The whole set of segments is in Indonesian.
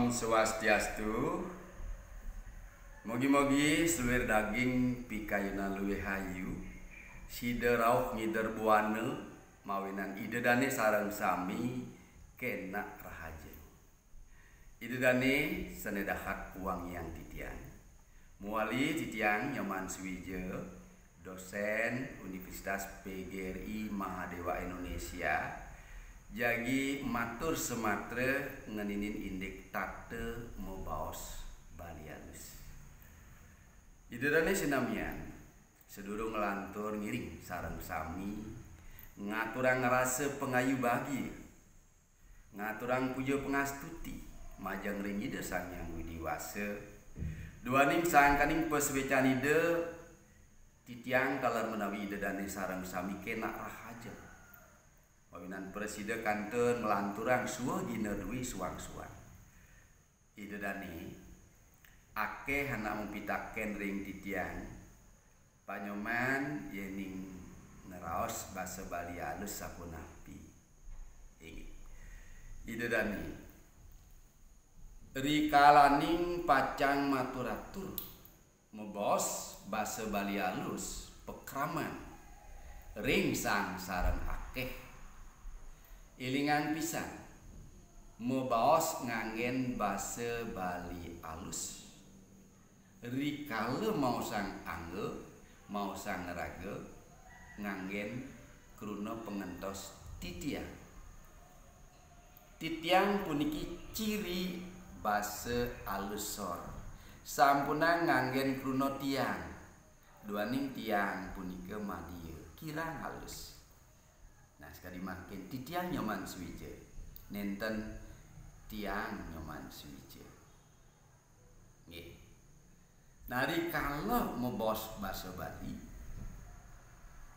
Om Swastiastu. Mogi-mogi seluir daging pikayuna luwih hayu. Sida rauh ngider buana mawinan idedane sareng sami kena rahaja. Idedane senedahat uang yang titian. Muali titian Nyoman Suwija, dosen Universitas PGRI Mahadewa Indonesia. Jagi matur sematre ngeninin indik takte mobaos balialus. Idedane sinamian sedurung ngelantur ngiring sareng sami ngaturang ngerasa pengayu bagi ngaturang puja pengastuti majang ring ide sang yang widiwasa duaning sang kaning peswecan ide titiang kalar menawi idedane sareng sami kena rahaja. Pawinan presida kanten melanturang suah dina dui suang-suang. Idedane akeh hana mempitaken ring titian panyoman yening ngeraos basa Bali alus sapunapi. Idedane rikalaning pacang maturatur mebos basa Bali alus pekraman ring sang sareng akeh ilingan pisan mebaos nganggen basa Bali alus rikala mau sang angge mau sang neraga nganggen kruna pengentos titiang puniki ciri basa alusor sampuna nganggen kruna tiang duaning tiang punika madya kirang halus. Nah sekali makin titiang Nyoman Suwija nenten tiang Nyoman Suwija. Nggih. Nari kalau mebos basa Bali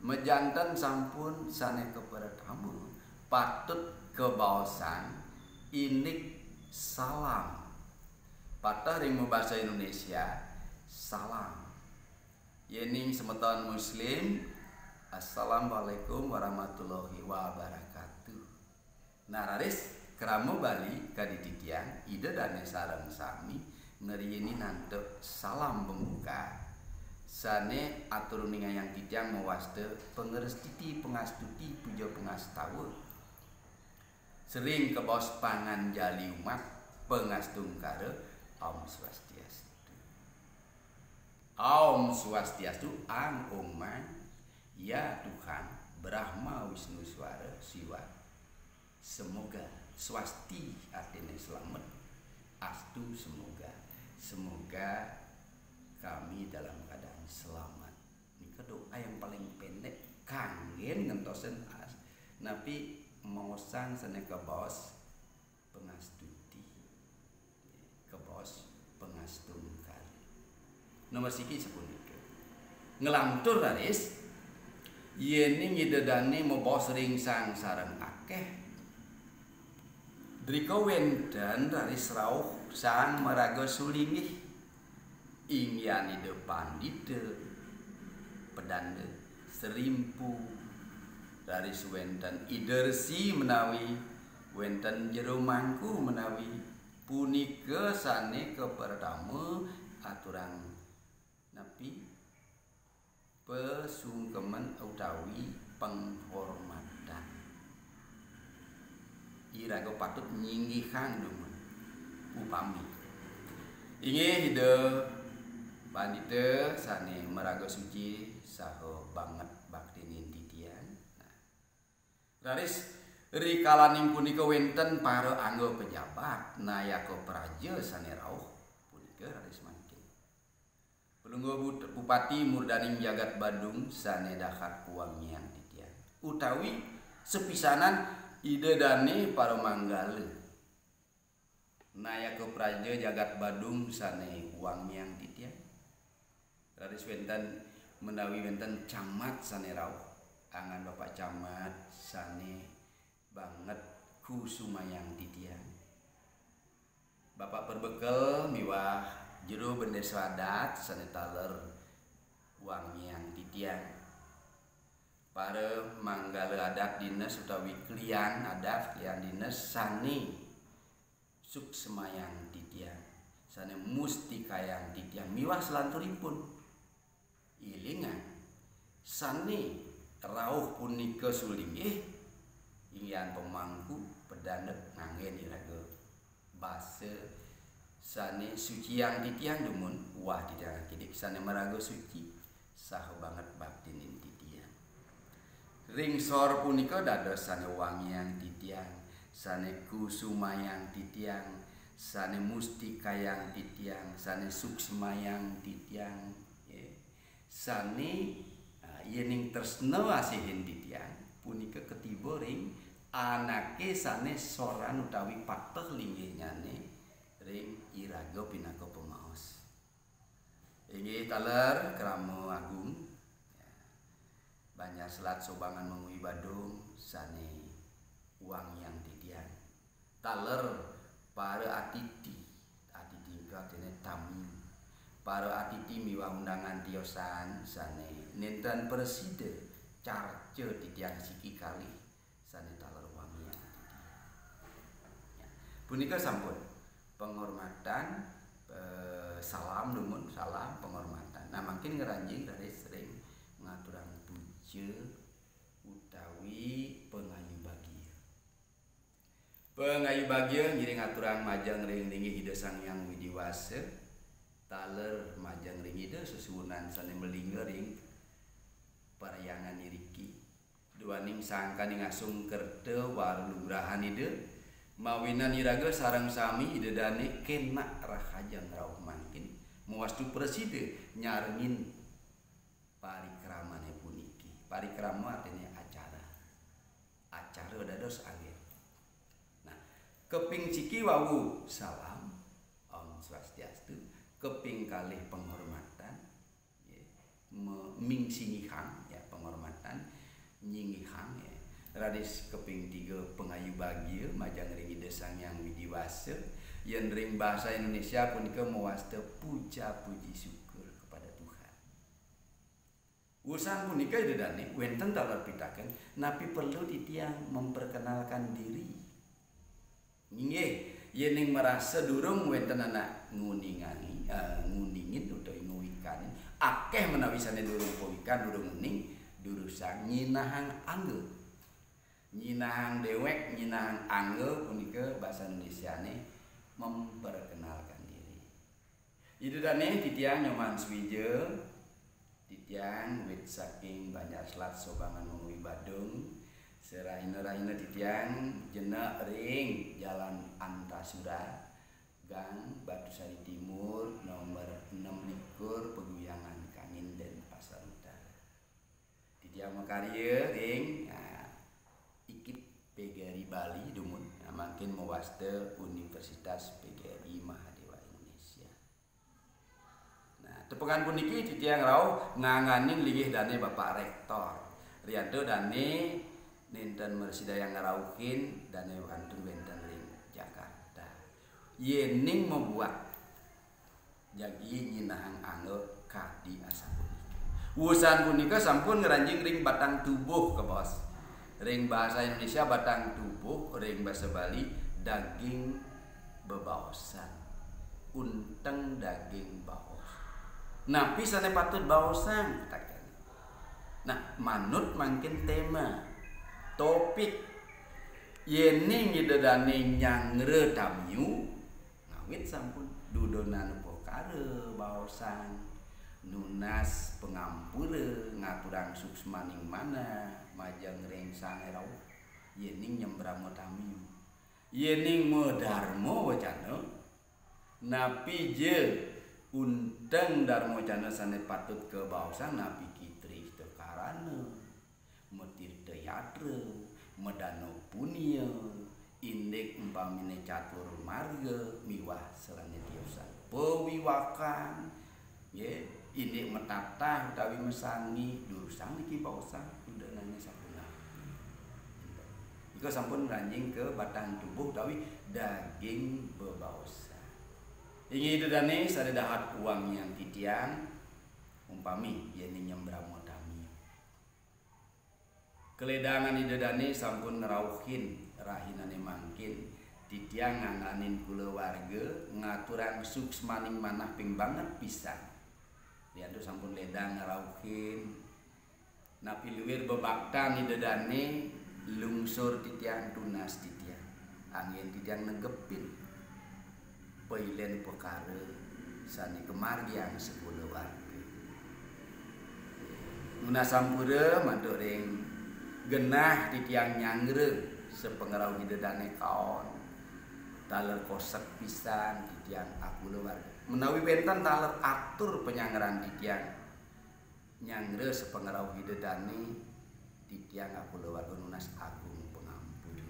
mejanten sampun sane kepertamu patut kebaosan inik salam. Patah ring bahasa Indonesia salam. Yening semeton muslim Assalamualaikum warahmatullahi wabarakatuh. Nararis keramo Bali kadititian ide dane sareng sami ngeriini nante salam pembuka sane atur ningayang titiang mewaste pengerestiti pengastuti puja pengastawa sering kebos pangan jali umat pengastung kare Om Swastiastu. Om Swastiastu ang uman ya Tuhan Brahma Wisnu Swara Siwa. Semoga swasti artinya selamat, astu semoga kami dalam keadaan selamat. Ini doa yang paling pendek kangen ngentosen as napi mengosang sana ke bos pengastuti ke bos pengastung kali nomor siki sepunika ngelantur raris yening idedane mebos ring sang sareng akeh drika wenten raris rauh sang maraga sulingih ingyan ide pandite pedande serimpu raris wenten ide resi menawi wenten jero mangku menawi punika sane kepertama aturang napi pesungkeman utawi penghormatan iraga patut nyinggihan demen upami inggih hide pandite sane meraga suci saha banget baktinin titian. Nah, raris rikalaning punika wenten para anggo pejabat nayaka praja sane rauh punika raris mangkin Pelungguh Bupati Murdaning Jagat Bandung sane dahat uang yang titian utawi sepisanan ide dane para manggale nayaka praja Jagat Bandung sane uang yang titian raris wenten menawi wenten camat sane rauh angan Bapak Camat sane banget ku sumayang titian Bapak Perbekel miwah jero bendes wadat sane taler wangian titian para manggala adat dinas utawi klian adat klian dinas sane suksemayang titiang sane mustikayang titiang miwah selanturipun ilingan sani rauh punika sulinggih ingyan pemangku pedanek nganggen iraga basa sane suciang titiang dumun wah titiang kidik sane maraga suci sah banget baktinin titiang ring sor punika dados sane wangiang titiang sane kusumayang titiang sane mustikayang titiang sane suksemayang titiang sane yening tresna asihin titiang punika ketiba ring anake sane soran utawi pateh linggih nyane ring iraga pinaka pemaos inggih taler krama agung banyak selat sobangan mengui Badung sane wangiang titiang taler para atiti katene tamu para atiti miwah undangan tiosan sane nenten preside carce titiang siki kali sane taler wangiang titiang punika sampun penghormatan salam dumun salam penghormatan nah makin ngeranjing dari sering ngaturang puja utawi pengayu bagia ngiring aturang majang ring ringi hide sang yang widiwase taler majang ring hide susunan sane melingga ring parayangan iriki duaning sangka ning asung kerte warulugrahan ide mawinan iraga sareng sami ide dane kena rahajang rauh mangkin muastu preside nyarengin parikramane puniki parikrama artinya acara dados agen keping ciki wawu salam Om Swastiastu keping kalih penghormatan mingsingihang ya penghormatan nyingihang ya radis keping 3 pengayu bagia majang ring desang yang widiwase yen ring bahasa Indonesia punika mawaste puja puji syukur kepada Tuhan urusan punika dedane wenten taler pitaken napi perlu titiang memperkenalkan diri nggih yening merasa durung wenten anak nguningani nguningin utawi nguwikanin akeh menawi sane durung powikan durung nguning durusang nyinahang angge nyinahang dewek nyinahang angge punika bahasa Indonesiane memperkenalkan diri idudane titiang nyoman swije titiang wit saking banyak selat sobangan mengui Badung seraina-raina titiang jenak ring Jalan Antasura Gang Batusari Timur nomor 6 Peguyangan Kanginden Pasar Utara titiang makarya ring ikip PGRI Bali dumun makin mewaste Universitas PGRI Mahadewa Indonesia nah tepungan puniki titiang rauh nganganin linggih dane Bapak Rektor Rianto dane nenten mersidayang ngarauhin dan wantun wenten ring Jakarta yening membuat jadi nyinahang angge kadi asa punika usan punika sampun ngeranjing ring batang tubuh ke bos ring bahasa Indonesia batang tubuh ring bahasa Bali daging bebaosan unteng daging baos napi sane patut baosan nah manut mangkin tema topik yening idedane nyangre tamyu ngawit sampun dudonan pokare baosan nunas pengampure ngaturang suksmaning mana majang ring sangerau yening nyembramo tamyu yening medarmo wacana napi je unteng darmo wacana sane patut ke baosan napi kitri tekarane metir teyatre medano punia indek umpamine catur marga miwah selane tiosan pewiwakan ye indek metatah utawi mesangi durusang niki baosan undanane sapuna iku sampun ranjing ke batang tubuh utawi daging bebaosan ingi dedane sadedahat uang yang titiang umpami yening nyembramo keledangan idedane sampun ngerauhin rahinane mangkin titiang nganganin kula warga ngaturang suksmaning manah ping banget pisan. Diantu sampun ledang ngarauhin napi luwir bebaktan idedane lungsur titiang tunas titiang angin titiang nenggepin peilen perkara sani kemargian sepuluh warga nuna sampura mantuk ring genah titiang nyangre sepengerau idedane kaon taler kosek pisan titiang aku warga menawi benten taler atur penyanggeran titiang nyangre sepengerau hidedane titiang aku warga nunas agung pengampun.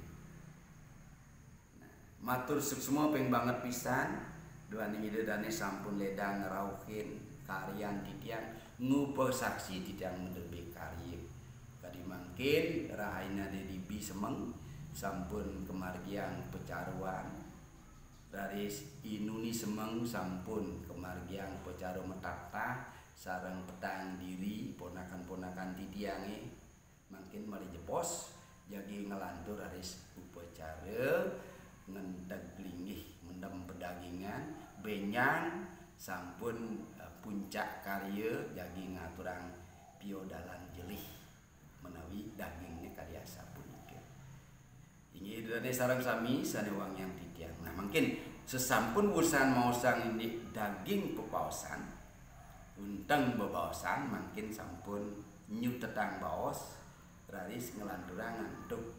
Nah, matur semua peng banget pisan duani hidedane sampun ledang ngerauhin karyan titiang ngupa saksi titiang mendebik karya kadi mangkin rahaina dedibi semeng sampun kemargian pecaruan raris inuni semeng sampun kemargian pecaru metata sareng petang diri ponakan-ponakan titiange makin mari jepos jadi ngelantur aris upacara ngendeg linggih mendem pedagingan benyang sampun puncak karya jadi ngaturang piodalan jelih menawi dagingnya kadiasa punika ini dari sarang sami sane wang yang titiang. Nah mungkin sesampun urusan mau sang ini daging pepaosan unteng bebaosan makin sampun nyutetang baos raris ngelanturangan untuk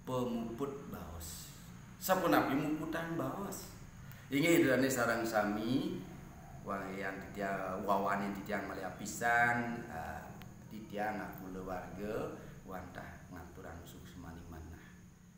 pemuput baos sampun api muputan baos ini dari sarang sami yang titiang wawanin titiang malia pisan titiang aku keluarga wantah ngaturang suksmani manah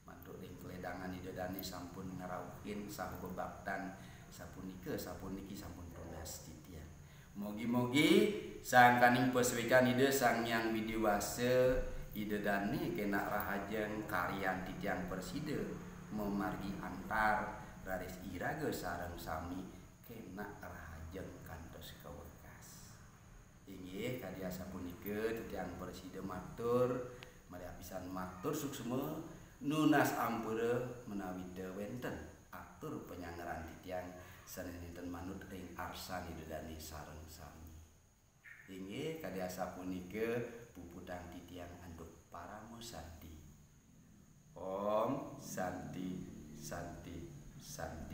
mantuk ring keledangan idedane sampun ngarauhin sahu bebaktan sapunike sapuniki sampun tunas titiang mogi-mogi sang kaning peswikan ide sang yang widiwase idedane kena rahajeng karyan titiang perside memargi antar raris iraga sareng sami kena rahajeng kantos kawekas inggih kadiasa punike titiang perside matur mari pisan matur suksma nunas ampura menawi dewenten atur penyanggeran titiang saninten manut ring arsan idedane sareng sami inggih kadiasa punike puputang titiang anduk paramo santi om santi santi santi